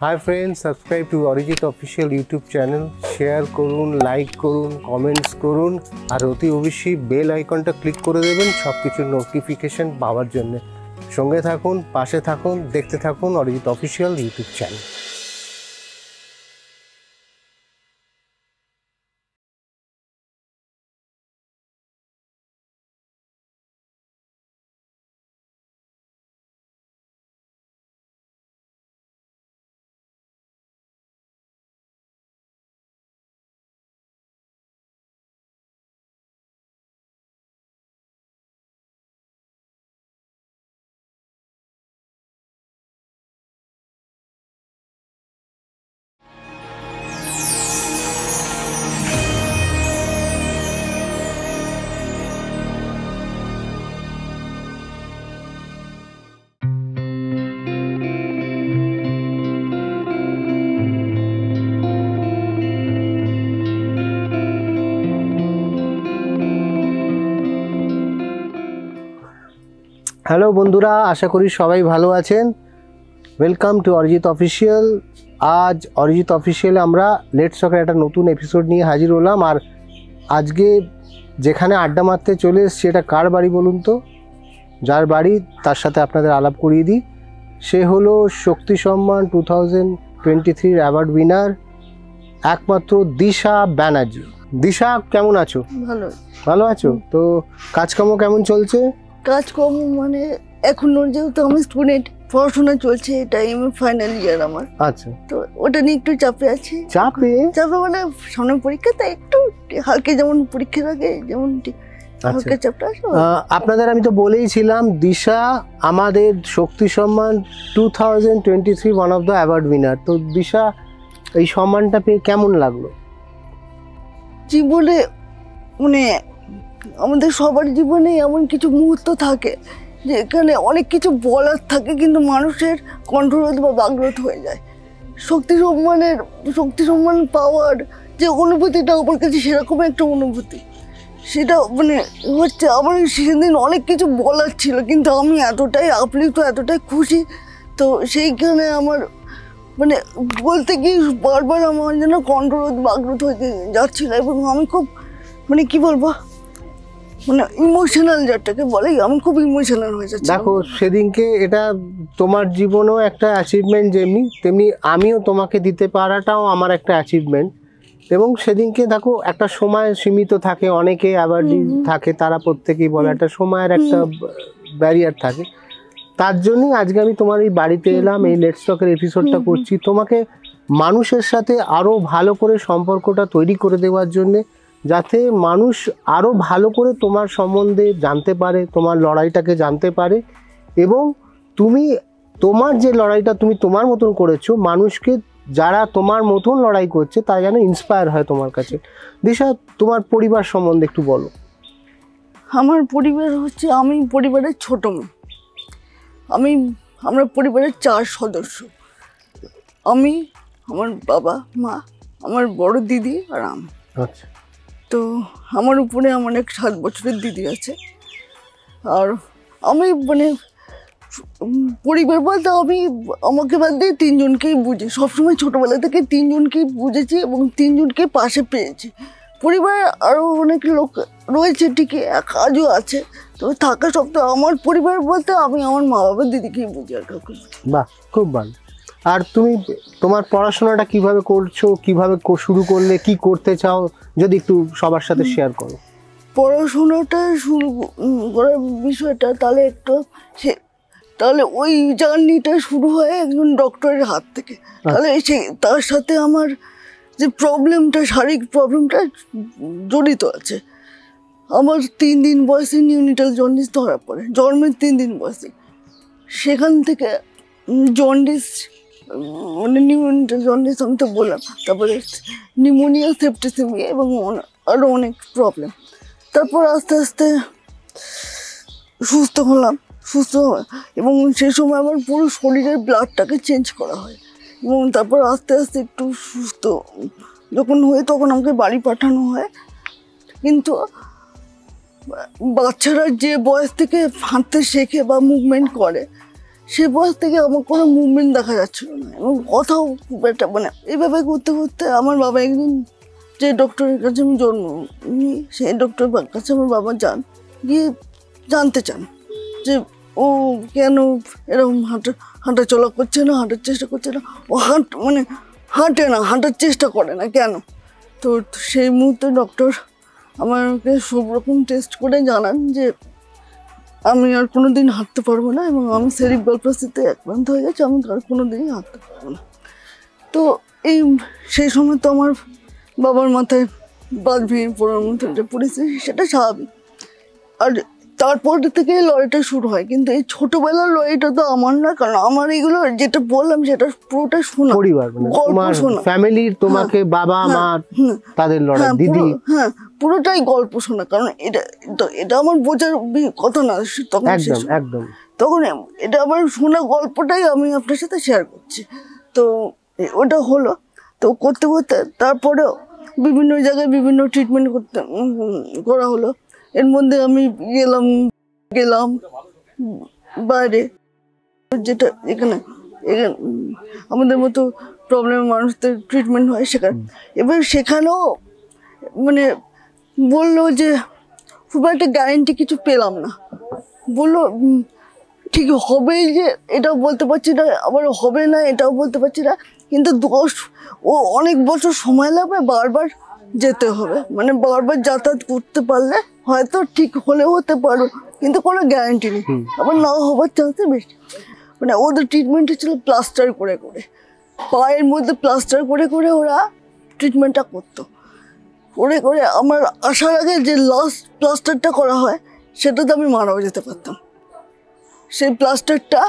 Hi friends, subscribe to Arijit official YouTube channel. Share করুন, like করুন, comments করুন, আর অতি অবশ্যই বেল আইকনটা ক্লিক করে দেবেন সব কিছুর নোটিফিকেশন পাওয়ার জন্য। সঙ্গে থাকুন, পাশে থাকুন, দেখতে থাকুন Arijit official YouTube channel. Hello বন্ধুরা, আশা করি সবাই ভালো আছেন। Welcome to Arijit official. আজ অরিজিৎ অফিসিয়ালে আমরা লেটস টকের একটা নতুন এপিসোড নিয়ে হাজির হলাম। আর আজকে যেখানে আড্ডা মারতে চলে এসছি, এটা কার বাড়ি বলুন তো? যার বাড়ি তার সাথে আপনাদের আলাপ করিয়ে দিই। সে হলো শক্তি সম্মান 2023 অ্যাওয়ার্ড উইনার, একমাত্র দিশা ব্যানার্জি। দিশা, কেমন আছো? ভালো আছো তো? কাজকর্ম কেমন চলছে? কাজকর্ম মানে এখনো যেহেতু আমি স্টুডেন্ট, পড়াশোনা চলছে, এটা ফাইনাল ইয়ার আমার। আচ্ছা, তো ওটা নিয়ে একটু চাপে আছি। চাপে মানে সামনে পরীক্ষা, তাই একটু হালকা, যেমন পরীক্ষার আগে যেমন হালকা চাপটা আসে। আপনাদের আমি তো বলেইছিলাম, দিশা আমাদের শক্তি সম্মান 2023 one of the award winner. তো দিশা, এই সম্মানটা পেয়ে কেমন লাগলো? জীবনে মানে আমাদের সবার জীবনে এমন কিছু মুহূর্ত থাকে যেখানে অনেক কিছু বলার থাকে, কিন্তু মানুষের কণ্ঠরোধ বা বাগরোধ হয়ে যায়। শক্তি সম্মান পাওয়ার যে অনুভূতিটা আমার কাছে সেরকম একটা অনুভূতি। সেটা মানে হচ্ছে, আমার সেদিন অনেক কিছু বলার ছিল, কিন্তু আমি এতটাই আপ্লুত, এতটাই খুশি। তো সেইখানে আমার মানে বলতে গিয়ে বারবার আমার যেন কণ্ঠরোধ বাগরোধ হয়ে যাচ্ছিল, এবং আমি খুব মানে কি বলবো, মানে ইমোশনাল, যেটাকে বলে, আমি খুব ইমোশনাল হয়ে যাচ্ছি। দেখো, সেদিনকে এটা তোমার জীবনেও একটা অ্যাচিভমেন্ট, যেমনি তেমনি আমিও তোমাকে দিতে পারাটাও আমার একটা অ্যাচিভমেন্ট। এবং সেদিনকে দেখো, একটা সময় সীমিত থাকে, অনেকে অ্যাওয়ার্ডি থাকে, তারা প্রত্যেকেই বলে একটা সময়ের একটা ব্যারিয়ার থাকে। তার জন্যই আজকে আমি তোমার এই বাড়িতে এলাম, এই লেটস টকের এপিসোডটা করছি, তোমাকে মানুষের সাথে আরও ভালো করে সম্পর্কটা তৈরি করে দেওয়ার জন্যে, যাতে মানুষ আরও ভালো করে তোমার সম্বন্ধে জানতে পারে, তোমার লড়াইটাকে জানতে পারে, এবং তুমি তোমার যে লড়াইটা তুমি তোমার মতন করেছো, মানুষকে যারা তোমার মতন লড়াই করছে তারা যেন ইন্সপায়ার হয় তোমার কাছে। দিশা, তোমার পরিবার সম্বন্ধে একটু বলো। আমার পরিবার হচ্ছে, আমি পরিবারের ছোট মেয়ে। আমরা পরিবারের 4 সদস্য। আমি, আমার বাবা মা, আমার বড় দিদি আর আমি। আচ্ছা। তো আমার উপরে আমার এক 7 বছরের দিদি আছে। আর আমি মানে পরিবার বলতে আমাকে বাদ দিয়ে 3 জনকেই বুঝি। সবসময় ছোটোবেলা থেকে 3 জনকেই বুঝেছি এবং 3 জনকে পাশে পেয়েছি। পরিবারে আরও অনেক লোক রয়েছে ঠিকই, আজও আছে। তো থাকা সত্ত্বেও আমার পরিবার বলতে আমি আমার মা বাবা দিদিকেই বুঝি, আর কাউকে বুঝি। বাহ, খুব ভালো। আর তুমি তোমার পড়াশোনাটা কিভাবে করছো, কিভাবে শুরু করলে, কি করতে চাও, যদি একটু সবার সাথে শেয়ার করো। পড়াশোনাটা শুরু করার বিষয়টা তাহলে ওই জার্নিটা শুরু হয় একজন ডক্টরের হাত থেকে। তাহলে তার সাথে আমার যে প্রবলেমটা, শারীরিক প্রবলেমটা জড়িত আছে। আমার 3 দিন বয়সে নিউনিটাল জন্ডিস ধরা পড়ে, জন্মের 3 দিন বয়সে। সেখান থেকে জন্ডিস, মানে নিউনিটাল জন্ডিস আমি তো বললাম, তারপরে নিউমোনিয়া, সেপ্টিসিমিয়া এবং আরও অনেক প্রবলেম। তারপর আস্তে আস্তে সুস্থ হলাম, এবং সেই সময় আমার পুরো শরীরের ব্লাডটাকে চেঞ্জ করা হয়। এবং তারপর আস্তে আস্তে একটু সুস্থ যখন হয়ে, তখন আমাকে বাড়ি পাঠানো হয়। কিন্তু বাচ্চারা যে বয়স থেকে হাঁটতে শেখে বা মুভমেন্ট করে, সে বয়স থেকে আমার কোনো মুভমেন্ট দেখা যাচ্ছিল না এবং কথাও খুব একটা মানে এইভাবে করতে করতে আমার বাবা একদিন যে ডক্টরের কাছে আমি জন্ম নিই সেই ডক্টরের কাছে আমার বাবা যান, গিয়ে জানতে চান যে ও কেন এরকম হাঁটা চলা করছে না, হাঁটার চেষ্টা করছে না, ও হাঁটে না, হাঁটার চেষ্টা করে না কেন। তো সেই মুহূর্তে ডক্টর আমাকে সব রকম টেস্ট করে জানান যে আমি আর কোনো দিন হাঁটতে পারবো না এবং আমি সেরিব্রাল প্লাসিতে আক্রান্ত হয়ে গেছে, আমি আর কোনো দিনই হাঁটতে পারবো না। তো সেই সময় তো আমার বাবার মাথায় বাদ ভেঙে পড়ার মতো যে পরিস্থিতি, সেটা স্বাভাবিক। আর তারপর থেকে লড়াইটা শুরু হয়, কিন্তু এই ছোটবেলার লড়াইটা তো আমার না, কারণ আমার এগুলো যেটা বললাম সেটা পুরোটা শোনা পরিবার, মানে তোমার ফ্যামিলির, তোমাকে বাবা মা তাদের লড়াই, দিদি, পুরোটাই গল্প শোনা। কারণ এটা আমার বোঝার কথা না তখন, একদম একদম তখন এটা আমার শোনা গল্পটাই আমি আপনার সাথে শেয়ার করছি। তো ওটা হলো, তো করতে করতে তারপরেও বিভিন্ন জায়গায় বিভিন্ন ট্রিটমেন্ট করা হলো। এর মধ্যে আমি গেলাম বাইরে, যেটা এখানে আমাদের মতো প্রবলেম মানুষদের ট্রিটমেন্ট হয় সেখানে। এবার সেখানেও মানে বললো যে খুব একটা গ্যারেন্টি কিছু পেলাম না। বললো ঠিক হবে, যে এটাও বলতে পারছি না, আবার হবে না এটাও বলতে পারছি না, কিন্তু ও অনেক বছর সময় লাগবে, বারবার যেতে হবে, মানে বারবার যাতায়াত করতে পারলে হয়তো ঠিক হলেও হতে পারো, কিন্তু কোনো গ্যারান্টি নেই, আবার না হবার চান্সে বেশি। মানে ওদের ট্রিটমেন্টটা ছিল প্লাস্টার করে করে, পায়ের মধ্যে প্লাস্টার করে করে ওরা ট্রিটমেন্টটা করতো। করে করে আমার আসার আগে যে লাস্ট প্লাস্টারটা করা হয় সেটাতে আমি মারাও যেতে পারতাম। সেই প্লাস্টারটা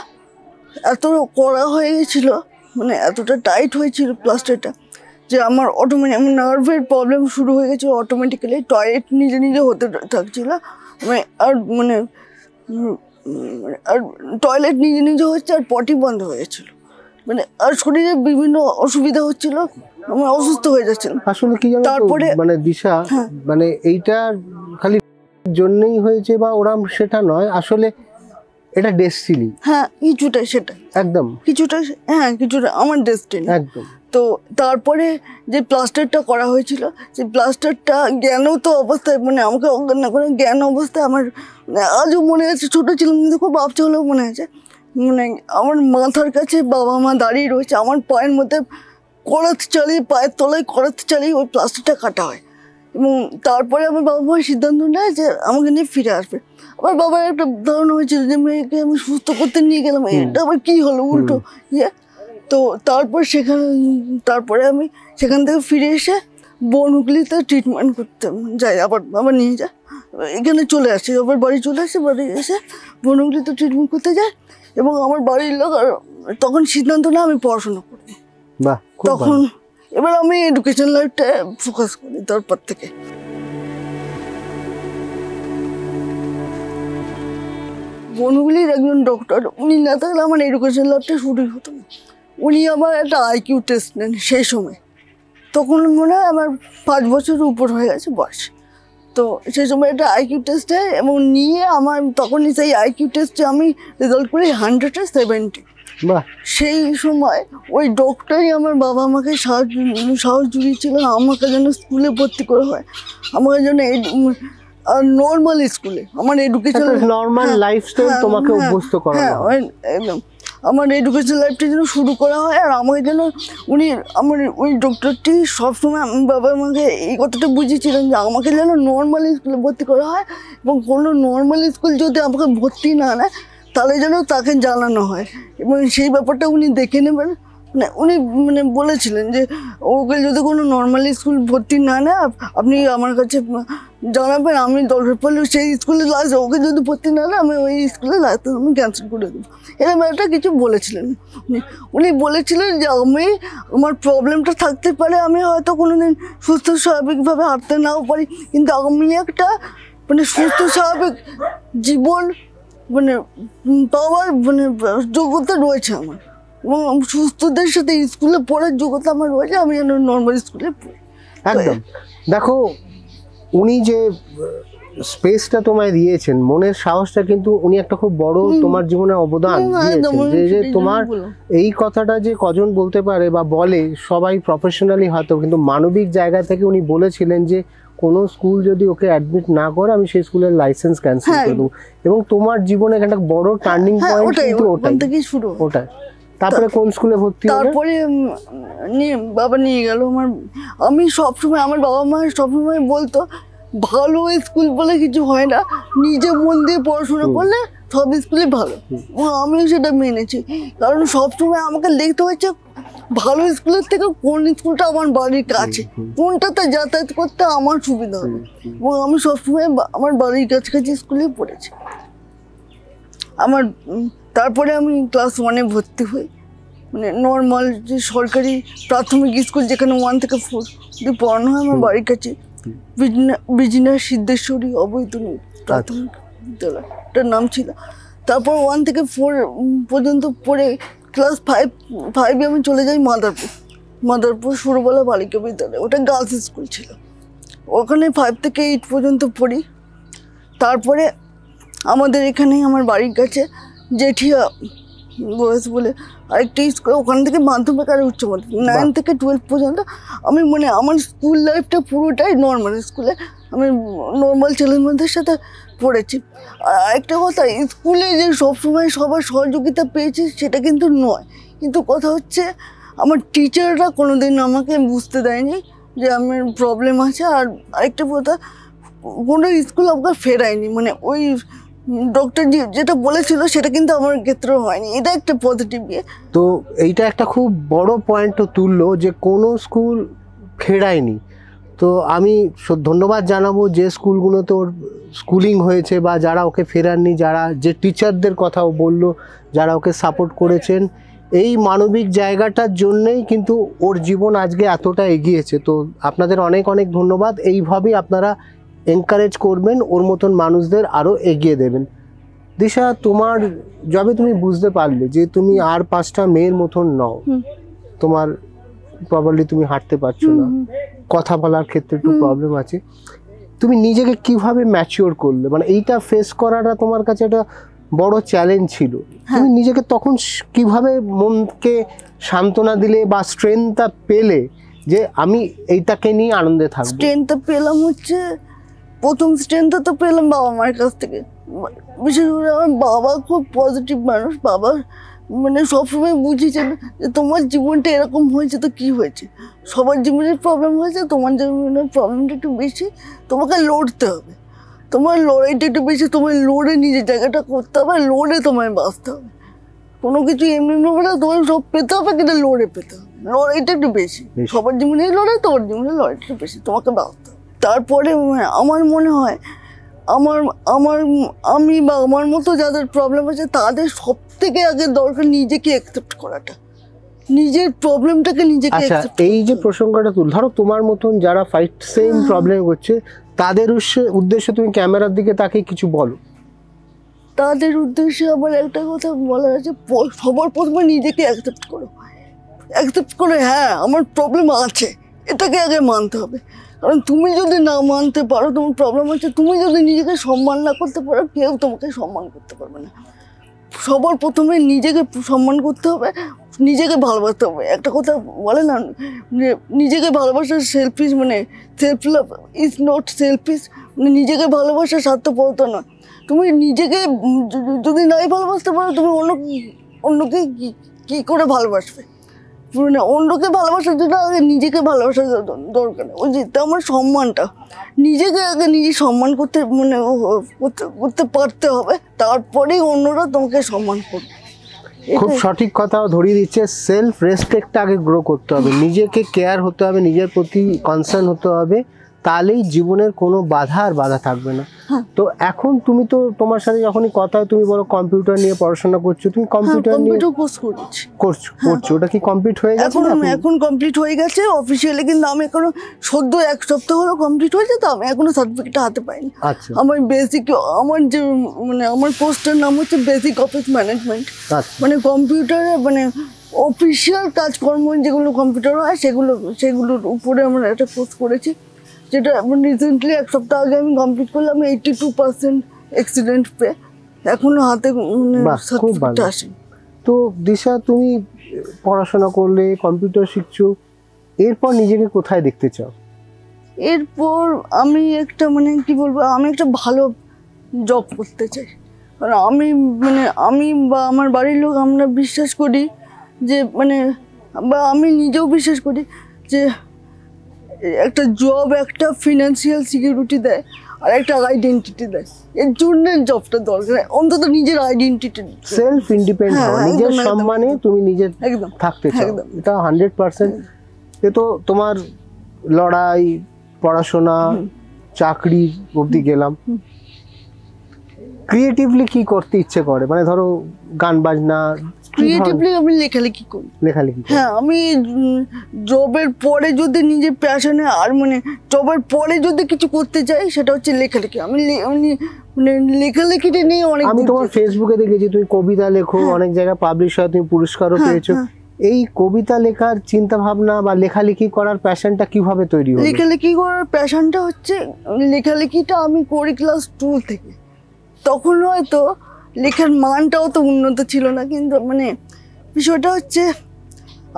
এত কড়া হয়ে গেছিলো, মানে এতটা টাইট হয়েছিল প্লাস্টারটা, যে আমার অটোমেটিক আমার নার্ভের প্রবলেম শুরু হয়ে গেছিলো। অটোমেটিক্যালি টয়লেট নিজে নিজে হতে থাকছিল, আর টয়লেট নিজে নিজে হচ্ছে, আর পটি বন্ধ হয়ে গেছিলো, মানে আর শরীরে বিভিন্ন অসুবিধা হচ্ছিল, আমি অসুস্থ হয়ে যাচ্ছিলাম। আসলে কি জানো, তারপরে মানে দিশা, মানে এইটা খালি জন্যই হয়েছে বা ওরাম সেটা নয়, আসলে এটা ডেস্টিনি। হ্যাঁ, কিছুটা সেটা একদম, কিছুটা আমার ডেস্টিনি একদম। তো তারপরে যে প্লাস্টারটা করা হয়েছিল, সেই প্লাস্টারটা জ্ঞানত অবস্থায়, মানে আমাকে অজ্ঞান না করে জ্ঞান অবস্থায়, আমার আজও মনে আছে, ছোটো ছিলাম কিন্তু খুব বাচ্চা হলেও মনে আছে, মানে আমার মাথার কাছে বাবা মা দাঁড়িয়ে রয়েছে, আমার পায়ের মধ্যে করাত চালিয়ে, পায়ের তলায় করাত চালিয়ে ওই প্লাস্টারটা কাটা হয়। এবং তারপরে আমার বাবা মা সিদ্ধান্ত নেয় যে আমাকে নিয়ে ফিরে আসবে। আমার বাবার একটা ধারণা হয়েছিল যে মেয়েকে আমি সুস্থ করতে নিয়ে গেলাম, এটা আবার কী হলো উল্টো ইয়ে। তো তারপরে আমি সেখান থেকে ফিরে এসে বনহুগলিতে ট্রিটমেন্ট করতে যাই, আবার নিয়ে যায়, এখানে চলে আসি, আবার বাড়ি চলে আসি, বাড়ি এসে বনহুগলিতে ট্রিটমেন্ট করতে যাই। এবং আমার বাড়ির লোক তখন সিদ্ধান্ত না আমি পড়াশোনা করবো। তখন এবার আমি এডুকেশন লাইফটা ফোকাস করি তারপর থেকে। বনহুগলির একজন ডক্টর, উনি না থাকলে আমার এডুকেশন লাইফটা শুরুই হতো না। উনি আমার একটা আইকিউ টেস্ট নেন সেই সময়, তখন মনে হয় আমার 5 বছরের উপর হয়ে গেছে বয়স। তো সেই সময় একটা আইকিউ টেস্ট দেয় এবং নিয়ে আমার তখনই সেই আইকিউ টেস্টে আমি রেজাল্ট করি 170। সেই সময় ওই ডক্টরই আমার বাবা আমাকে সাহস জুগিয়েছিলেন আমাকে যেন স্কুলে ভর্তি করা হয়, আমাকে যেন নর্মাল স্কুলে, আমার এডুকেশন নর্মাল লাইফস্টাইল তোমাকে অভ্যস্ত করা হয়, একদম আমার এডুকেশন লাইফটা যেন শুরু করা হয়। আর আমাকে যেন ওই ডক্টরটি সবসময় বাবা আমাকে এই কথাটা বুঝিয়েছিলেন যে আমাকে যেন নর্মাল স্কুলে ভর্তি করা হয়, এবং কোনো নর্মাল স্কুল যদি আমাকে ভর্তি না নেয় তাহলে যেন তাকে জানানো হয়, এবং সেই ব্যাপারটা উনি দেখে নেবেন। উনি বলেছিলেন যে ওকে যদি কোনো নর্মাল স্কুল ভর্তি না নেয় আপনি আমার কাছে জানাবেন, আমি দরকার পড়লে সেই স্কুলে লাইসেন্স, ওকে যদি ভর্তি না নেয় আমি ওই স্কুলে লাইসেন্স আমি ক্যান্সেল করে দেবো, এরকম একটা কিছু বলেছিলেন উনি বলেছিলেন যে আমার প্রবলেমটা থাকতে পারে, আমি হয়তো কোনো দিন সুস্থ স্বাভাবিকভাবে হাঁটতে নাও পারি, কিন্তু আমি একটা সুস্থ স্বাভাবিক জীবন পাওয়ার যোগ্যতা রয়েছে আমার, এবং সুস্থদের সাথে স্কুলে পড়ার যোগ্যতা আমার রয়েছে, আমি যেন নর্মাল স্কুলে পড়ি। একদম। দেখো, উনি যে স্পেসটা তোমায় দিয়েছেন, মনের সাহসটা, কিন্তু উনি একটা খুব বড় তোমার জীবনে অবদান দিয়েছেন। যে তোমার এই কথাটা যে কজন বলতে পারে বা বলে, সবাই প্রফেশনালি হয়তো, কিন্তু মানবিক জায়গা থেকে উনি বলেছিলেন যে কোনো স্কুল যদি ওকে অ্যাডমিট না করে আমি সেই স্কুলের লাইসেন্স ক্যান্সেল করে দেবো। এবং তোমার জীবনে একটা বড় টার্নিং পয়েন্ট কিন্তু ওটাই। তারপরে কোন স্কুলে ভর্তি হলে? তারপরে বাবা নিয়ে গেল আমি সবসময়, আমার বাবা মা সবসময় বলতো ভালো স্কুল বলে কিছু হয় না, নিজে মন দিয়ে পড়াশোনা করলে সব স্কুলে ভালো। আমিও সেটা মেনেছি, কারণ সবসময় আমাকে দেখতে হয়েছে ভালো স্কুলের থেকে কোন স্কুলটা আমার বাড়ির কাছে, কোনটাতে যাতায়াত করতে আমার সুবিধা হবে। এবং আমি সবসময় আমার বাড়ির কাছাকাছি স্কুলে পড়েছি। তারপরে আমি ক্লাস 1-এ ভর্তি হই, মানে নর্মাল যে সরকারি প্রাথমিক স্কুল যেখানে 1 থেকে 4 অব্দি পড়ানো হয় আমার বাড়ির কাছে, বিজনা সিদ্ধেশ্বরী অবৈতনিক প্রাথমিক বিদ্যালয়টার নাম ছিল। তারপর 1 থেকে 4 পর্যন্ত পড়ে ক্লাস 5-এ আমি চলে যাই মাদারপুর সুরবালা বালিকা বিদ্যালয়, ওটা গার্লস স্কুল ছিল। ওখানে 5 থেকে 8 পর্যন্ত পড়ি। তারপরে আমাদের এখানেই আমার বাড়ির কাছে জেঠিয়া বয়স বলে আরেকটি স্কুল, ওখান থেকে মাধ্যমিক আর উচ্চ মাধ্যমিক 9 থেকে 12 পর্যন্ত আমি আমার স্কুল লাইফটা পুরোটাই নর্মাল স্কুলে, আমি নর্মাল ছেলেমেয়েদের সাথে পড়েছি। আর আরেকটা কথা, স্কুলে যে সবসময় সবার সহযোগিতা পেয়েছি সেটা কিন্তু নয়, কিন্তু কথা হচ্ছে আমার টিচাররা কোনোদিন আমাকে বুঝতে দেয়নি যে আমার প্রবলেম আছে। আর আরেকটা কথা, কোনো স্কুল আমাকে ফেরায়নি, মানে ওই ডক্টর যেটা বলেছিল সেটা কিন্তু আমার ক্ষেত্রে হয়নি, এটা একটা পজিটিভ ইয়ে। তো এইটা একটা খুব বড় পয়েন্ট তুললো যে কোনো স্কুল ফেরায়নি। তো আমি ধন্যবাদ জানাবো যে স্কুলগুলোতে ওর স্কুলিং হয়েছে বা যারা ওকে ফেরাননি, যারা যে টিচারদের কথাও বললো, যারা ওকে সাপোর্ট করেছেন, এই মানবিক জায়গাটার জন্যেই কিন্তু ওর জীবন আজকে এতটা এগিয়েছে। তো আপনাদের অনেক অনেক ধন্যবাদ। এইভাবেই আপনারা এনকারেজ করবেন, ওর মতন মানুষদের আরও এগিয়ে দেবেন। দিশা, তোমার যবে তুমি বুঝতে পারলে যে তুমি আর 5টা মেয়ের মতন নও, তোমার প্রবাবলি তুমি হাঁটতে পারছো না, কথা বলার ক্ষেত্রে একটু প্রবলেম আছে, তুমি নিজেকে কিভাবে ম্যাচিওর করলে? মানে এইটা ফেস করাটা তোমার কাছে একটা বড় চ্যালেঞ্জ ছিল। তুমি নিজেকে তখন কিভাবে মনকে সান্ত্বনা দিলে বা স্ট্রেংথটা পেলে যে আমি এইটাকে নিয়ে আনন্দে থাকবো? স্ট্রেংথটা পেলাম হচ্ছে, প্রথম স্ট্রেংথটা তো পেলাম বাবা মার কাছ থেকে। বিশেষ করে আমার বাবা খুব পজিটিভ মানুষ, বাবা মানে সবসময় বুঝেছেন যে তোমার জীবনটা এরকম হয়েছে তো কী হয়েছে, সবার জীবনের প্রবলেম হয়েছে, তোমার জীবনের প্রবলেমটা একটু বেশি, তোমাকে লড়তে হবে, তোমার লড়াইটা একটু বেশি, তোমার লড়ে নিজের জায়গাটা করতে হবে, লড়ে তোমায় বাঁচতে হবে। কোনো কিছু এমনি হবে না, তোমার সব পেতে হবে, কিন্তু লড়ে পেতে হবে, লড়াইটা একটু বেশি, সবার জীবনে লড়াই, তোমার জীবনে লড়াইটা একটু বেশি, তোমাকে বাঁচতে হবে। তারপরে আমার মনে হয় আমি বা আমার মতো যাদের প্রবলেম আছে তাদের সব থেকে আগে দরকার নিজেকে অ্যাকসেপ্ট করাটা, নিজের প্রবলেমটাকে নিজেকে। আচ্ছা, এই যে প্রসঙ্গটা ধরো তোমার মতন যারা সেম প্রবলেম করছে, তাদের উদ্দেশ্যে তুমি ক্যামেরার দিকে তাকিয়ে কিছু বলো। তাদের উদ্দেশ্যে আবার একটা কথা বলার আছে, সবার প্রথমে নিজেকে অ্যাকসেপ্ট করো, হ্যাঁ আমার প্রবলেম আছে, এটাকে আগে মানতে হবে। কারণ তুমি যদি না মানতে পারো তোমার প্রবলেম হচ্ছে, তুমি যদি নিজেকে সম্মান না করতে পারো, কেউ তোমাকে সম্মান করতে পারবে না। সবার প্রথমে নিজেকে সম্মান করতে হবে, নিজেকে ভালোবাসতে হবে। একটা কথা বলে না, নিজেকে ভালোবাসা সেলফিশ, মানে self love is not selfish, মানে নিজেকে ভালোবাসা স্বার্থপরতা নয়। তুমি নিজেকে যদি নাই ভালোবাসতে পারো, তুমি অন্যকে কী করে ভালোবাসবে? মানে অন্যকে ভালোবাসার জন্য আগে নিজেকে ভালোবাসার দরকার। ওই যে আমার সম্মানটা, নিজেকে আগে নিজে সম্মান করতে মানে করতে পারতে হবে, তারপরেই অন্যরা তোমাকে সম্মান করবে। খুব সঠিক কথা ধরিয়ে দিচ্ছে, সেলফ রেসপেক্টটা আগে গ্রো করতে হবে, নিজেকে কেয়ার হতে হবে, নিজের প্রতি কনসার্ন হতে হবে, তাহলেই জীবনের কোনো বাধা থাকবে না। তো এখন তুমি তো তোমার সাথে যখনই কথা হয় তুমি বলো কম্পিউটার নিয়ে পড়াশোনা করছো, তুমি কম্পিউটার নিয়ে কোর্স করছো, ওটা কি কমপ্লিট হয়ে গেছে? এখন কমপ্লিট হয়ে গেছে অফিসিয়ালি, কিন্তু আমি এখনো সদ্য 1 সপ্তাহ হলো কমপ্লিট হয়েছে, তো আমি এখনো সার্টিফিকেটটা হাতে পাইনি। আচ্ছা, আমার যে মানে আমার কোর্সটার নাম হচ্ছে বেসিক অফিস ম্যানেজমেন্ট। মানে কম্পিউটারে মানে অফিসিয়াল কাজকর্ম যেগুলো কম্পিউটার হয় সেগুলোর উপরে আমরা একটা কোর্স করেছি। যেটা রিসেন্টলি 1 সপ্তাহ আগে আমি কমপ্লিট করলাম 82% অ্যাক্সিডেন্ট পে, এখনো হাতে বাহ, খুব ভালো। সার্টিফিকেট আসেনি। তো দিশা, তুমি পড়াশোনা করলে, কম্পিউটার শিখছো, এরপর নিজেকে কোথায় দেখতে চাও? এরপর আমি একটা মানে কি বলবো, আমি একটা ভালো জব করতে চাই। কারণ আমি বা আমার বাড়ির লোক আমরা বিশ্বাস করি যে বা আমি নিজেও বিশ্বাস করি যে একটা জব একটা ফিনান্সিয়াল সিকিউরিটি দেয় আর একটা আইডেন্টিটি দেয়। এর জন্য জবটা দরকার, অন্তত নিজের আইডেন্টিটি, সেলফ ইন্ডিপেন্ডেন্ট, হ্যাঁ, নিজের একদম, একদম, সম্মানে তুমি নিজে একদম থাকতে চাও, একদম। এটা 100%। এ তো তোমার লড়াই, পড়াশোনা, চাকরি অবধি গেলাম। ক্রিয়েটিভলি কি করতে ইচ্ছে করে? মানে ধরো গান বাজনা, ক্রিয়েটিভলি আমি লেখালেখি করি। লেখালেখি করো? হ্যাঁ, আমি জবের পরে যদি নিজের প্যাশনে আর জবের পরে যদি কিছু করতে চাই সেটা হচ্ছে লেখালেখি। আমি লেখালেখিটা নিয়ে অনেক আমি তোমার ফেসবুকে দেখেছি তুমি কবিতা লেখো, অনেক জায়গায় পাবলিশ হয়, তুমি পুরস্কারও পেয়েছো। এই কবিতা লেখার চিন্তা ভাবনা বা লেখালেখি করার প্যাশনটা কিভাবে তৈরি হলো? লেখালেখি করার প্যাশনটা হচ্ছে, লেখালেখিটা আমি করি ক্লাস 2 থেকে। তখন হয়তো লেখার মানটাও তো উন্নত ছিল না, কিন্তু বিষয়টা হচ্ছে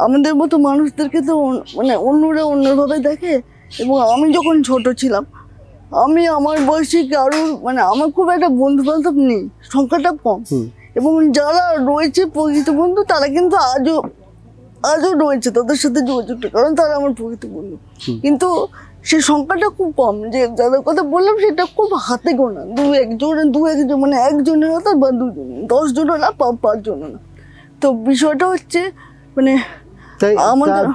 আমাদের মতো মানুষদেরকে তো অন্যরা অন্যভাবে দেখে। এবং আমি যখন ছোট ছিলাম, আমি আমার বয়সী কারোর আমার খুব একটা বন্ধু বান্ধব নেই, সংখ্যাটা কম। এবং যারা রয়েছে প্রকৃত বন্ধু তারা কিন্তু আজও রয়েছে, তাদের সাথে যোগাযোগটা, কারণ তারা আমার প্রকৃত বন্ধু। কিন্তু সে সংখ্যাটা খুব কম, যে যাদের কথা বললাম সেটা খুব হাতে গোনা, দু একজন একজনের হতো বা 2জন, 10 জনও না, 5 জনও না। তো বিষয়টা হচ্ছে তাই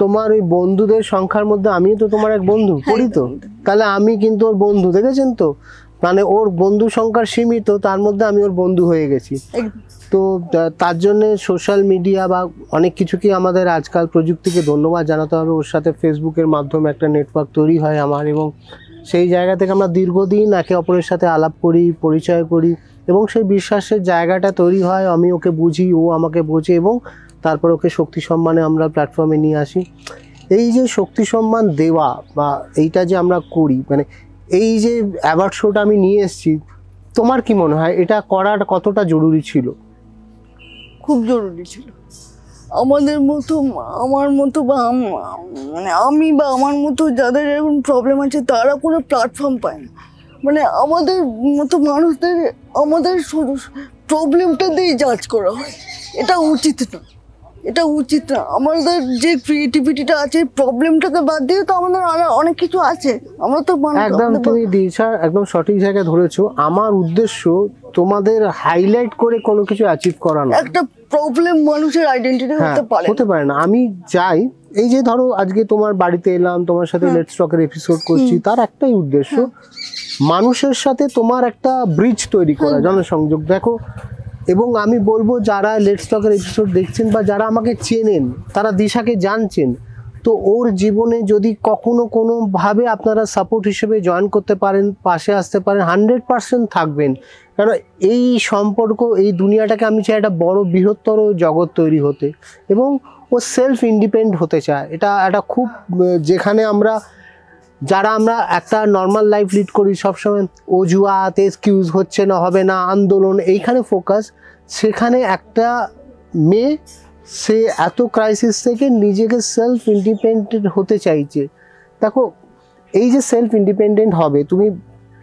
তোমার ওই বন্ধুদের সংখ্যার মধ্যে আমিও তো তোমার এক বন্ধু করি তো, তাহলে আমি কিন্তু ওর বন্ধু, দেখেছেন তো, ওর বন্ধু সংখ্যা সীমিত, তার মধ্যে আমি ওর বন্ধু হয়ে গেছি। তো তার জন্য সোশ্যাল মিডিয়া বা অনেক কিছু কি আমাদের আজকাল প্রযুক্তিকে ধন্যবাদ জানাতে হবে। ওর সাথে ফেসবুকের মাধ্যমে একটা নেটওয়ার্ক তৈরি হয় আমার, এবং সেই জায়গা থেকে আমরা দীর্ঘদিন একে অপরের সাথে আলাপ করি, পরিচয় করি, এবং সেই বিশ্বাসের জায়গাটা তৈরি হয়। আমি ওকে বুঝি, ও আমাকে বোঝে, এবং তারপর ওকে শক্তি সম্মানে আমরা প্ল্যাটফর্মে নিয়ে আসি। এই যে শক্তি সম্মান দেওয়া বা এইটা যে আমরা করি, এই যে অ্যাওয়ার্ড শোটা আমি নিয়ে এসেছি, তোমার কি মনে হয় এটা করার কতটা জরুরি ছিল? খুব জরুরি ছিল। আমাদের মতো, আমার মতো বা আমি বা আমার মতো যাদের এরকম প্রবলেম আছে তারা কোনো প্ল্যাটফর্ম পায় না। আমাদের মতো মানুষদের আমাদের প্রবলেমটা দিয়ে জাজ করা হয়, এটা উচিত না, এটা উচিত না। আমাদের যে ক্রিয়েটিভিটিটা আছে, প্রবলেমটাকে বাদ দিয়ে তো আমাদের আরো অনেক কিছু আছে। আমরা তো একদম, তুমি দিশা একদম সঠিক জায়গায় ধরেছো। আমার উদ্দেশ্য তোমাদের হাইলাইট করে কোনো কিছু অ্যাচিভ করা না। একটা প্রবলেম মানুষের আইডেন্টিটি হতে পারে না। আমি চাই, এই যে ধরো আজকে তোমার বাড়িতে এলাম, তোমার সাথে লেটস টকের এপিসোড করছি, তার একটাই উদ্দেশ্য, মানুষের সাথে তোমার একটা ব্রিজ তৈরি করা, জনসংযোগ। দেখো, এবং আমি বলবো যারা লেটস টকের এপিসোড দেখছেন বা যারা আমাকে চেনেন, তারা দিশাকে জানছেন, তো ওর জীবনে যদি কখনো কোনোভাবে আপনারা সাপোর্ট হিসেবে জয়েন করতে পারেন, পাশে আসতে পারেন, 100% থাকবেন। কারণ এই সম্পর্ক, এই দুনিয়াটাকে আমি চাই একটা বড় বৃহত্তর জগৎ তৈরি হতে, এবং ও সেলফ ইন্ডিপেন্ডেন্ট হতে চায়। এটা একটা খুব, যেখানে যারা আমরা একটা নর্মাল লাইফ লিড করি, সবসময় অজুহাত, এক্সকিউজ, হচ্ছে না, হবে না, আন্দোলন, এইখানে ফোকাস, সেখানে একটা মেয়ে সে এত ক্রাইসিস থেকে নিজেকে সেলফ ইন্ডিপেন্ডেন্ট হতে চাইছে। দেখো, এই যে সেলফ ইন্ডিপেন্ডেন্ট হবে,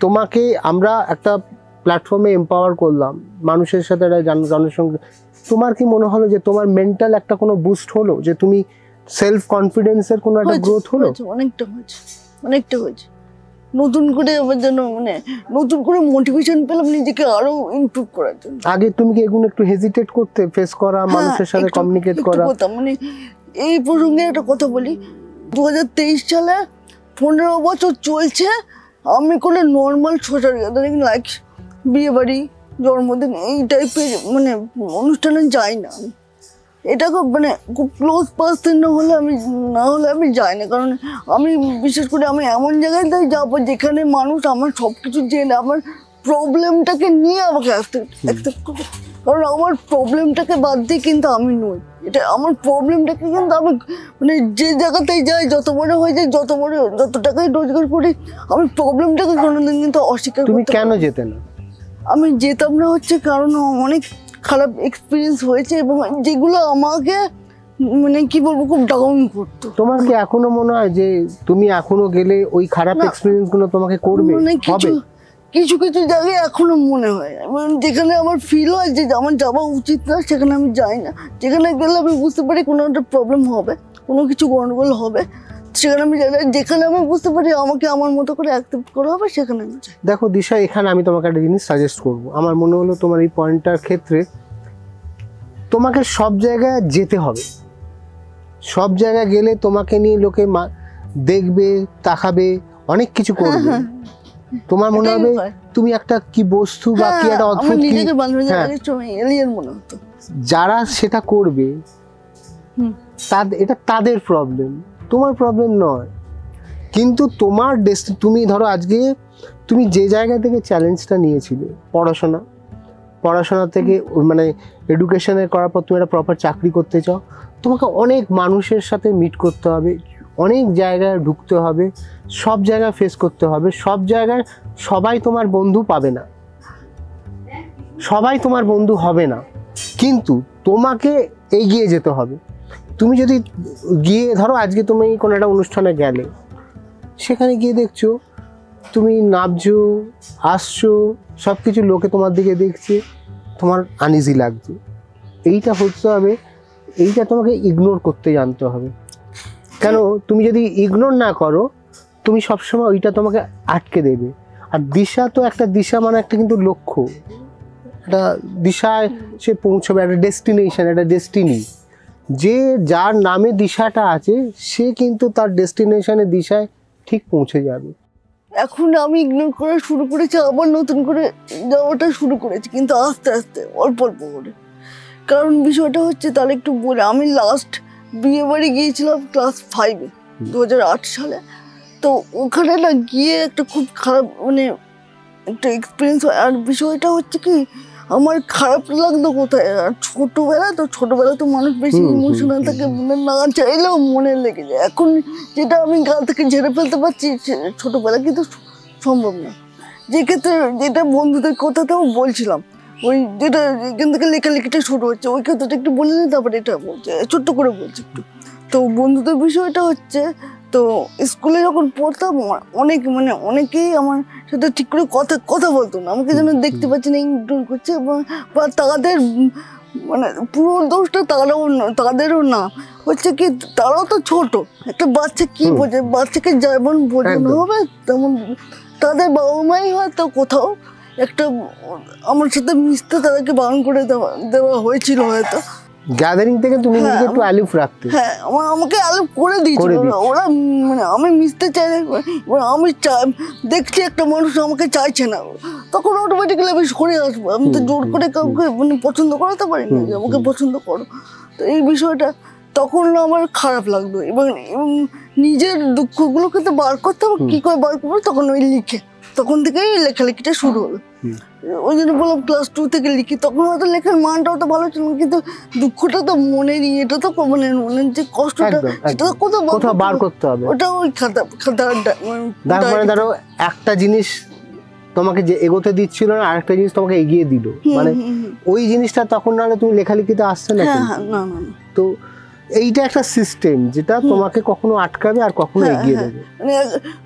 তোমাকে আমরা একটা প্ল্যাটফর্মে এম্পাওয়ার করলাম, মানুষের সাথে একটা জনসংখ্যা, তোমার কি মনে হলো যে তোমার মেন্টাল একটা কোনো বুস্ট হলো, যে তুমি সেলফ কনফিডেন্সের কোনো একটা গ্রোথ হলো? অনেকটা হয়েছে। নতুন করে আবার যেন নতুন করে মোটিভেশন পেলাম নিজেকে আরো ইমপ্রুভ করার জন্য। আগে তুমি কি এগুলো একটু হেজিটেট করতে, ফেস করা, মানুষের সাথে কমিউনিকেট করা? এই প্রসঙ্গে একটা কথা বলি, 2023 সালে 15 বছর চলছে আমি কোনো নর্মাল সোশ্যাল গ্যাদারিং লাইক বিয়ে বাড়ি, জন্মদিন, এই টাইপের অনুষ্ঠানে যাই না। এটা খুব ক্লোজ পার্সন না হলে আমি যাই না। কারণ আমি বিশেষ করে আমি এমন জায়গায় যাবো যেখানে মানুষ আমার সব কিছু জেনে আমার প্রবলেমটাকে নিয়ে আমাকে অ্যাকসেপ্ট করবে। কারণ আমার প্রবলেমটাকে বাদ দিয়ে কিন্তু আমি নই, এটা আমার প্রবলেমটাকে কিন্তু আমি মানে যে জায়গাতেই যাই, যত বড় হয়ে যায়, যত টাকাই রোজগার করি, আমি প্রবলেমটাকে কোনোদিন কিন্তু অস্বীকার তুমি করতে কেন পারি না। যেতে না? আমি যেতাম না হচ্ছে কারণ অনেক খারাপ এক্সপিরিয়েন্স হয়েছে এবং যেগুলো আমাকে মানে কি বলবো খুব ডাউন করতো। তোমার কি এখনো মনে হয় যে তুমি এখনো গেলে ওই খারাপ না। এক্সপিরিয়েন্স গুলো তোমাকে করবে, মানে হবে? কিছু কিছু জায়গায় এখনো মনে হয়, এবং যেখানে আমার ফিল হয় যে আমার যাওয়া উচিত না সেখানে আমি যাই না। যেখানে গেলে আমি বুঝতে পারি কোনো একটা প্রবলেম হবে, কোনো কিছু গন্ডগোল হবে, সেখানে আমি যাই না। যেখানে আমি বুঝতে পারি আমাকে আমার মতো করে অ্যাকসেপ্ট করা হবে সেখানে আমি যাই। দেখো দিশা, এখানে আমি তোমাকে একটা জিনিস সাজেস্ট করব। আমার মনে হলো তোমার এই পয়েন্টটার ক্ষেত্রে তোমাকে সব জায়গায় যেতে হবে। সব জায়গায় গেলে তোমাকে নিয়ে লোকে দেখবে, তাকাবে, অনেক কিছু করবে। তোমার মনে এটাই হবে হয়। তুমি একটা কি বস্তু বা কি একটা আমার অদ্ভুত কি, নিজেকে বান্ধবী হ্যাঁ, এলিয়েন মনে হতো। যারা সেটা করবে হুম। এটা তাদের প্রবলেম, তোমার প্রবলেম নয়। কিন্তু তোমার তুমি ধরো আজকে তুমি যে জায়গা থেকে চ্যালেঞ্জটা নিয়েছিলে, পড়াশোনা থেকে মানে এডুকেশনের করার পর তুমি একটা প্রপার চাকরি করতে চাও, তোমাকে অনেক মানুষের সাথে মিট করতে হবে, অনেক জায়গায় ঢুকতে হবে, সব জায়গায় ফেস করতে হবে। সব জায়গায় সবাই তোমার বন্ধু পাবে না, সবাই তোমার বন্ধু হবে না, কিন্তু তোমাকে এগিয়ে যেতে হবে। তুমি যদি গিয়ে ধরো আজকে তুমি কোনো একটা অনুষ্ঠানে গেলে, সেখানে গিয়ে দেখছো তুমি নাচছো, আসছো, সব কিছু লোকে তোমার দিকে দেখছে, তোমার আনইজি লাগছে। এইটা হতে হবে, এইটা তোমাকে ইগনোর করতে জানতে হবে। কেন, তুমি যদি ইগনোর না করো, তুমি সবসময় ওইটা তোমাকে আটকে দেবে। আর দিশা তো একটা, দিশা মানে একটা কিন্তু লক্ষ্য, একটা দিশায় সে পৌঁছবে, একটা ডেস্টিনেশন, একটা ডেস্টিনি। যে যার নামে দিশাটা আছে সে কিন্তু তার ডেস্টিনেশনে দিশায় ঠিক পৌঁছে যাবে। এখন আমি ইগনোর করা শুরু করেছি, আবার নতুন করে যাওয়াটা শুরু করেছি, কিন্তু আস্তে আস্তে অল্প অল্প করে। কারণ বিষয়টা হচ্ছে, তাহলে একটু বলে, আমি লাস্ট বিয়ে বাড়ি গিয়েছিলাম ক্লাস 5-এ 2008 সালে। তো ওখানে না গিয়ে একটা খুব খারাপ মানে একটা এক্সপিরিয়েন্স হয়। আর বিষয়টা হচ্ছে কি, আমার খারাপ লাগতো কোথায়, আর ছোটবেলা তো মানুষ বেশি ইমোশনাল থাকে, মানে না চাইলেও মনে লেগে যায়। এখন যেটা আমি গা থেকে ঝেড়ে ফেলতে পারছি, ছোটবেলা কিন্তু সম্ভব না। যে ক্ষেত্রে যেটা বন্ধুদের কথাটাও বলছিলাম, ওই যেটা এখান থেকে লেখালেখিটা শুরু হচ্ছে, ওই কথাটা একটু বলে নিই, তারপরে এটা বলছে, ছোট্ট করে বলছি একটু। তো বন্ধুদের বিষয়টা হচ্ছে, তো স্কুলে যখন পড়তাম অনেকেই আমার সাথে ঠিক করে কথা বলতো না, আমাকে যেন দেখতে পাচ্ছি না, ইগনোর করছে, বা তাদের মানে পুরো দোষটা তাদেরও না, হচ্ছে কি তারাও তো ছোট, একটা বাচ্চা কি বোঝে, বাচ্চাকে যেমন বোঝানো হবে তেমন তাদের বাবা মাই হয়তো কোথাও একটা আমার সাথে মিশতে তাদেরকে বারণ করে দেওয়া হয়েছিল হয়তো। গ্যাদারিং থেকে তুমি নিজেকে একটু অ্যালিফ রাখতে। হ্যাঁ, আমাকে আলাপ করে দিয়েছিল ওরা, মানে আমি মিশতে চাই না, আমি দেখছি একটা মানুষ আমাকে চাইছে না, তখন অটোমেটিক্যালি আমি সরে আসবো। আমি তো জোর করে কাউকে মানে পছন্দ করাতে পারি না যে আমাকে পছন্দ করো। তো এই বিষয়টা তখন আমার খারাপ লাগলো, এবং নিজের দুঃখগুলোকে তো বার করতে হবে, কী করে বার করবো, তখন ওই তখন থেকেই লেখালেখিটা শুরু হলো। ওই জন্য বললাম ক্লাস 2 থেকে লিখি, তখন হয়তো লেখার মানটাও তো ভালো ছিল, কিন্তু দুঃখটা তো মনে নিয়ে, এটা তো মনের যে কষ্টটা, সেটা তো কোথাও বার করতে হবে। ওটা ওই খাতা মানে ধরো একটা জিনিস তোমাকে যে এগোতে দিচ্ছিল না, আরেকটা জিনিস তোমাকে এগিয়ে দিল, মানে ওই জিনিসটা তখন নাহলে তুমি লেখালেখিতে আসছে না। না। তো এইটা একটা সিস্টেম যেটা তোমাকে কখনো আটকাবে আর কখনো এগিয়ে দেবে। মানে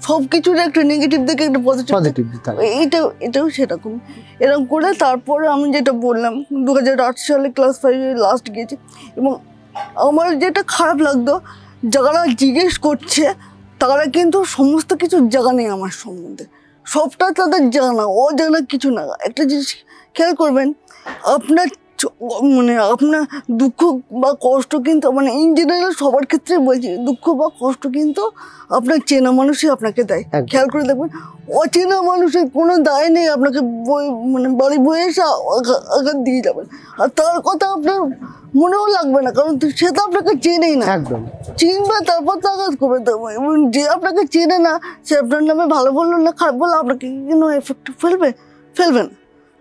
সবকিছুর একটা নেগেটিভ দিকে একটা পজিটিভ দিতে হবে। এটাও সেরকম, এরকম করে তারপরে আমি যেটা বললাম 2008 সালে ক্লাস 5-এ লাস্ট গিয়েছি। এবং আমার যেটা খারাপ লাগতো, যারা জিজ্ঞেস করছে তারা কিন্তু সমস্ত কিছু জানে আমার সম্বন্ধে, সবটা তাদের জানা, অজানা কিছু না। একটা জিনিস খেয়াল করবেন, আপনার দুঃখ বা কষ্ট কিন্তু, মানে ইন জেনারেল সবার ক্ষেত্রে বলছি, দুঃখ বা কষ্ট কিন্তু আপনার চেনা মানুষই আপনাকে দেয়। খেয়াল করে দেখবেন, অচেনা মানুষের কোনো দায় নেই আপনাকে বাড়ি বয়ে এসে আঘাত দিয়ে যাবেন, আর তার কথা আপনার মনেও লাগবে না, কারণ সে তো আপনাকে চেনেই না। একদম চিনবে, তারপর তো আঘাত করবে। এবং যে আপনাকে চেনে না, সে আপনার নামে ভালো বললো না খারাপ বললো, আপনাকে কোনো এফেক্ট ফেলবে না।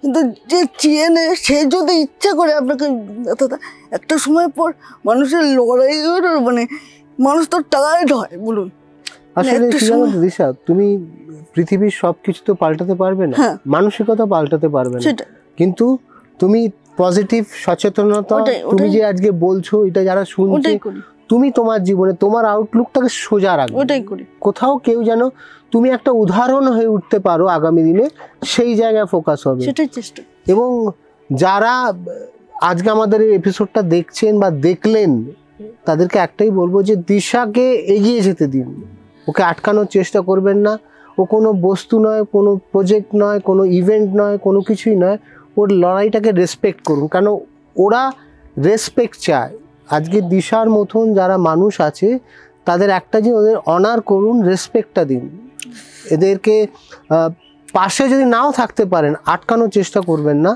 কিন্তু যে চেয়ে নেয় সে যদি ইচ্ছা করে আপনাকে একটা সময় পর মানুষের লড়াইয়ের মানে মানুষ তো টায়ার্ড হয় বলুন। আসলে কি জানো তো দিশা, তুমি পৃথিবীর সবকিছু তো পাল্টাতে পারবে না, মানসিকতা পাল্টাতে পারবে না, কিন্তু তুমি পজিটিভ সচেতনতা, তুমি যে আজকে বলছো এটা যারা শুনছে, তুমি তোমার জীবনে তোমার আউটলুকটাকে সোজা রাখবে, কোথাও কেউ যেন তুমি একটা উদাহরণ হয়ে উঠতে পারো আগামী দিনে, সেই জায়গায় ফোকাস হবে, সেটাই চেষ্টা। এবং যারা আজকে আমাদের এই এপিসোডটা দেখছেন বা দেখলেন, তাদেরকে একটাই বলবো যে দিশাকে এগিয়ে যেতে দিন, ওকে আটকানোর চেষ্টা করবেন না। ও কোনো বস্তু নয়, কোনো প্রজেক্ট নয়, কোনো ইভেন্ট নয়, কোনো কিছুই নয়। ওর লড়াইটাকে রেসপেক্ট করুন, কেন ওরা রেসপেক্ট চায়। আজকে দিশার মতন যারা মানুষ আছে তাদের একটা যে ওদের অনার করুন, রেসপেক্টটা দিন। এদেরকে পাশে যদি নাও থাকতে পারেন, আটকানোর চেষ্টা করবেন না,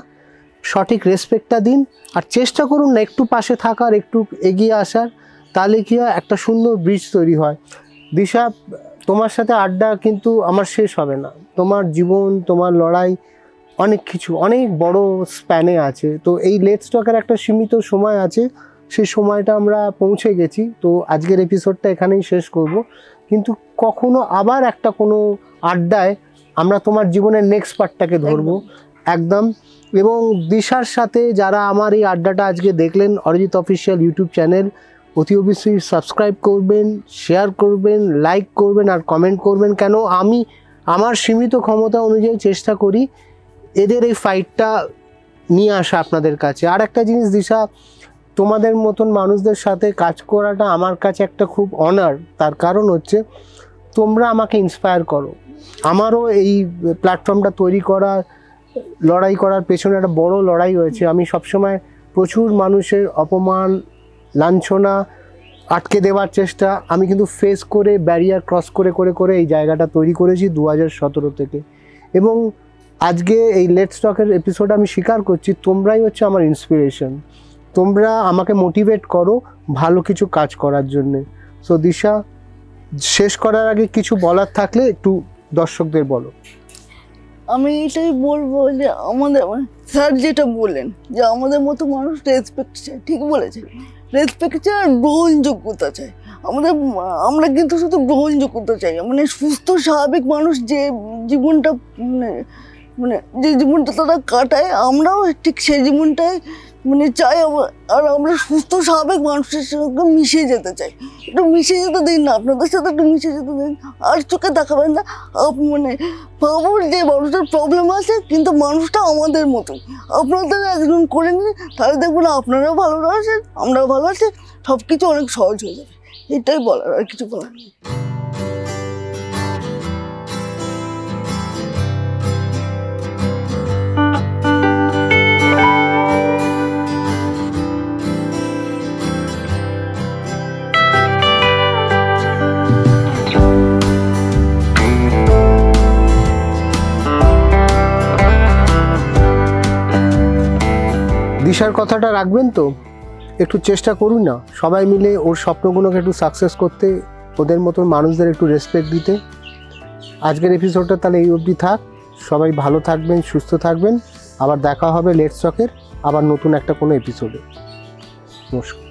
সঠিক রেসপেক্টটা দিন। আর চেষ্টা করুন না একটু পাশে থাকার, একটু এগিয়ে আসার, তাহলে কি হয় একটা সুন্দর ব্রিজ তৈরি হয়। দিশা, তোমার সাথে আড্ডা কিন্তু আমার শেষ হবে না। তোমার জীবন, তোমার লড়াই অনেক কিছু, অনেক বড় স্প্যানে আছে। তো এই লেটস টকের একটা সীমিত সময় আছে, সেই সময়টা আমরা পৌঁছে গেছি। তো আজকের এপিসোডটা এখানেই শেষ করব, কিন্তু কখনো আবার একটা কোনো আড্ডায় আমরা তোমার জীবনের নেক্সট পার্টটাকে ধরবো একদম। এবং দিশার সাথে যারা আমার এই আড্ডাটা আজকে দেখলেন, অরিজিৎ অফিসিয়াল ইউটিউব চ্যানেল, অতি অবশ্যই সাবস্ক্রাইব করবেন, শেয়ার করবেন, লাইক করবেন আর কমেন্ট করবেন। কেন আমি আমার সীমিত ক্ষমতা অনুযায়ী চেষ্টা করি এদের এই ফাইটটা নিয়ে আসা আপনাদের কাছে। আর একটা জিনিস দিশা, তোমাদের মতন মানুষদের সাথে কাজ করাটা আমার কাছে একটা খুব অনার। তার কারণ হচ্ছে তোমরা আমাকে ইন্সপায়ার করো। আমারও এই প্ল্যাটফর্মটা তৈরি করার, লড়াই করার পেছনে একটা বড় লড়াই হয়েছে। আমি সবসময় প্রচুর মানুষের অপমান, লাঞ্ছনা, আটকে দেওয়ার চেষ্টা আমি কিন্তু ফেস করে, ব্যারিয়ার ক্রস করে করে করে এই জায়গাটা তৈরি করেছি 2017 থেকে। এবং আজকে এই লেটস টকের এপিসোড আমি স্বীকার করছি, তোমরাই হচ্ছে আমার ইন্সপিরেশন। তোমরা আমাকে মোটিভেট করো ভালো কিছু কাজ করার জন্যে। সো দিশা, শেষ করার আগে কিছু বলার থাকলে একটু দর্শকদের বলো। আমি এটাই বলবো যে আমাদের স্যার যেটা বললেন যে আমাদের মতো মানুষ রেসপেক্ট চায়, ঠিক বলেছে, রেসপেক্ট চাই আর গ্রহণযোগ্যতা চাই। আমরা কিন্তু শুধু গ্রহণযোগ্যতা চাই, মানে সুস্থ স্বাভাবিক মানুষ যে জীবনটা মানে যে জীবনটা তারা কাটায়, আমরাও ঠিক সেই জীবনটাই মানে চাই। আর আমরা সুস্থ স্বাভাবিক মানুষের সঙ্গে মিশে যেতে চাই। একটু মিশে যেতে দিন না, আপনাদের সাথে একটু মিশে যেতে দিন। আর চোখে দেখাবেন না মানে ভাবুন যে মানুষের প্রবলেম আছে, কিন্তু মানুষটা আমাদের মতোই। আপনাদের একজন করে নিন, তাহলে দেখবেন আপনারাও ভালো আছেন, আমরাও ভালো আছি, সব কিছু অনেক সহজ হয়ে যাবে। এটাই বলার, আর কিছু বলার নেই। দিশার কথাটা রাখবেন তো, একটু চেষ্টা করুন না সবাই মিলে ওর স্বপ্নগুলোকে একটু সাকসেস করতে, ওদের মতন মানুষদের একটু রেসপেক্ট দিতে। আজকের এপিসোডটা তাহলে এই অবধি থাক। সবাই ভালো থাকবেন, সুস্থ থাকবেন। আবার দেখা হবে লেটস টকের আবার নতুন একটা কোনো এপিসোডে। নমস্কার।